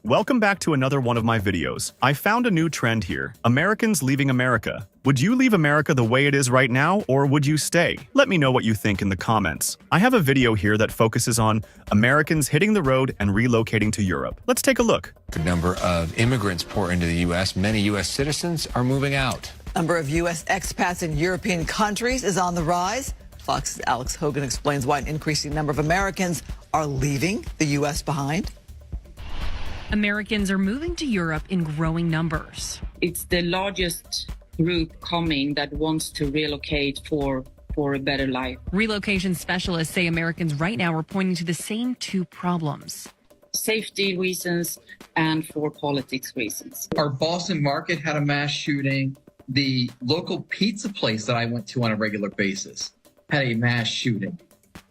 Welcome back to another one of my videos. I found a new trend here. Americans leaving America. Would you leave America the way it is right now, or would you stay? Let me know what you think in the comments. I have a video here that focuses on Americans hitting the road and relocating to Europe. Let's take a look. The number of immigrants pour into the U.S. Many U.S. citizens are moving out. Number of U.S. expats in European countries is on the rise. Fox's Alex Hogan explains why an increasing number of Americans are leaving the U.S. behind. Americans are moving to Europe in growing numbers. It's the largest group coming that wants to relocate for a better life. Relocation specialists say Americans right now are pointing to the same two problems. Safety reasons and for politics reasons. Our Boston market had a mass shooting. The local pizza place that I went to on a regular basis had a mass shooting.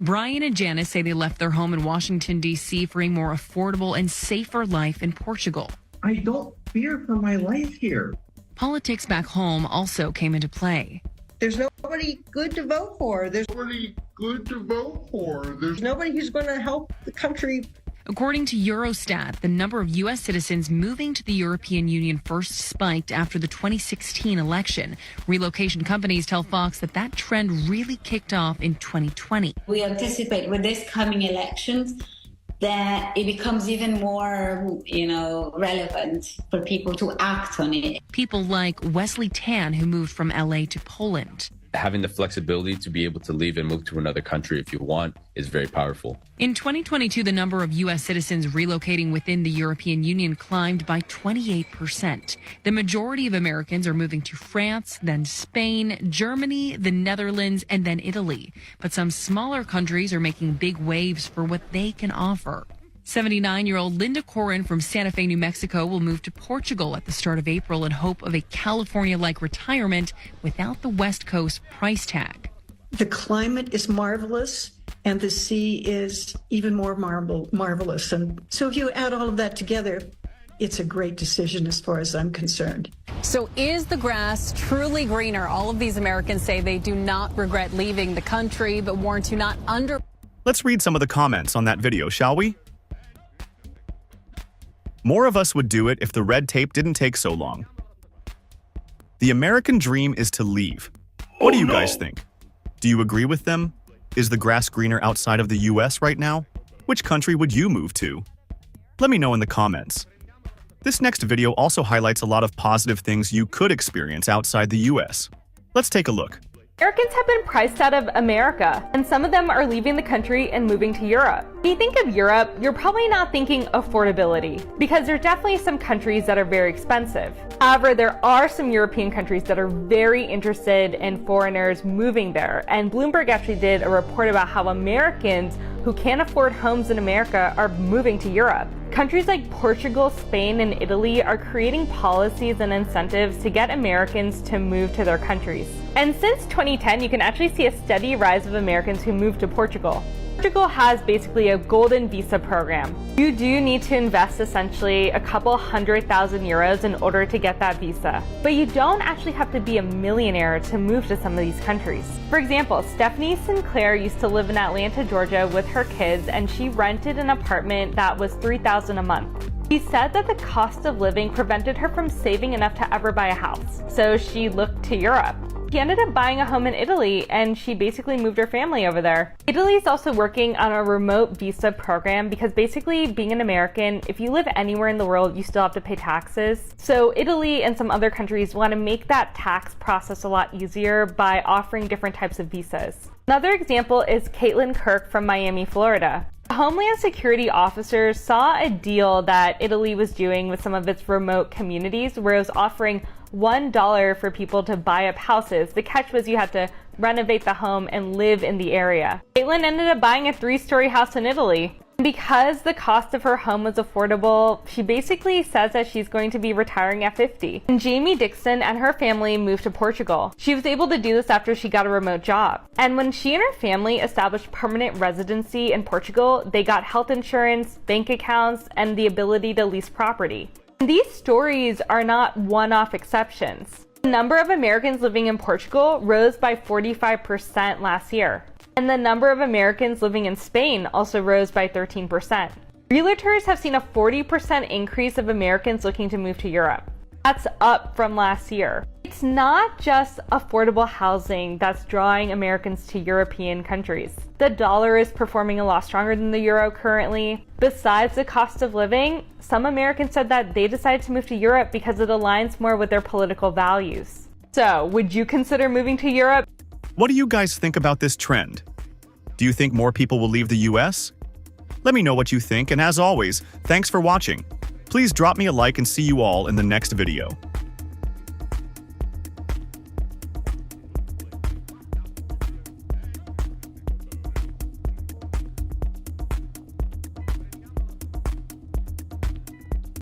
Brian and Janice say they left their home in Washington, D.C. for a more affordable and safer life in Portugal. I don't fear for my life here. Politics back home also came into play. There's nobody good to vote for. There's Nobody good to vote for. There's nobody who's going to help the country. According to Eurostat, the number of U.S. citizens moving to the European Union first spiked after the 2016 election. Relocation companies tell Fox that trend really kicked off in 2020. We anticipate with this coming elections that it becomes even more, relevant for people to act on it. People like Wesley Tan, who moved from L.A. to Poland. Having the flexibility to be able to leave and move to another country if you want is very powerful. In 2022, the number of U.S. citizens relocating within the European Union climbed by 28%. The majority of Americans are moving to France, then Spain, Germany, the Netherlands, and then Italy. But some smaller countries are making big waves for what they can offer. 79-year-old Linda Corin from Santa Fe, New Mexico will move to Portugal at the start of April in hope of a California-like retirement without the West Coast price tag. The climate is marvelous and the sea is even more marvelous. And so if you add all of that together, it's a great decision as far as I'm concerned. So is the grass truly greener? All of these Americans say they do not regret leaving the country, but warn to not under... Let's read some of the comments on that video, shall we? More of us would do it if the red tape didn't take so long. The American dream is to leave. What do you guys think? Do you agree with them? Is the grass greener outside of the US right now? Which country would you move to? Let me know in the comments. This next video also highlights a lot of positive things you could experience outside the US. Let's take a look. Americans have been priced out of America, and some of them are leaving the country and moving to Europe. When you think of Europe, you're probably not thinking affordability, because there are definitely some countries that are very expensive. However, there are some European countries that are very interested in foreigners moving there, and Bloomberg actually did a report about how Americans who can't afford homes in America are moving to Europe. Countries like Portugal, Spain, and Italy are creating policies and incentives to get Americans to move to their countries. And since 2010, you can actually see a steady rise of Americans who move to Portugal. Portugal has basically a golden visa program. You do need to invest essentially a couple €100,000 in order to get that visa. But you don't actually have to be a millionaire to move to some of these countries. For example, Stephanie Sinclair used to live in Atlanta, Georgia with her kids, and she rented an apartment that was $3,000 a month. She said that the cost of living prevented her from saving enough to ever buy a house. So she looked to Europe. She ended up buying a home in Italy, and she basically moved her family over there. Italy is also working on a remote visa program because basically being an American, if you live anywhere in the world, you still have to pay taxes. So Italy and some other countries want to make that tax process a lot easier by offering different types of visas. Another example is Caitlin Kirk from Miami, Florida. Homeland Security officers saw a deal that Italy was doing with some of its remote communities where it was offering $1 for people to buy up houses. The catch was you had to renovate the home and live in the area. Caitlin ended up buying a 3-story house in Italy. Because the cost of her home was affordable, she basically says that she's going to be retiring at 50. And Jamie Dixon and her family moved to Portugal. She was able to do this after she got a remote job. And when she and her family established permanent residency in Portugal, they got health insurance, bank accounts, and the ability to lease property. And these stories are not one-off exceptions. The number of Americans living in Portugal rose by 45% last year. And the number of Americans living in Spain also rose by 13%. Realtors have seen a 40% increase of Americans looking to move to Europe. That's up from last year. It's not just affordable housing that's drawing Americans to European countries. The dollar is performing a lot stronger than the euro currently. Besides the cost of living, some Americans said that they decided to move to Europe because it aligns more with their political values. So, would you consider moving to Europe? What do you guys think about this trend? Do you think more people will leave the US? Let me know what you think, and as always, thanks for watching. Please drop me a like and see you all in the next video.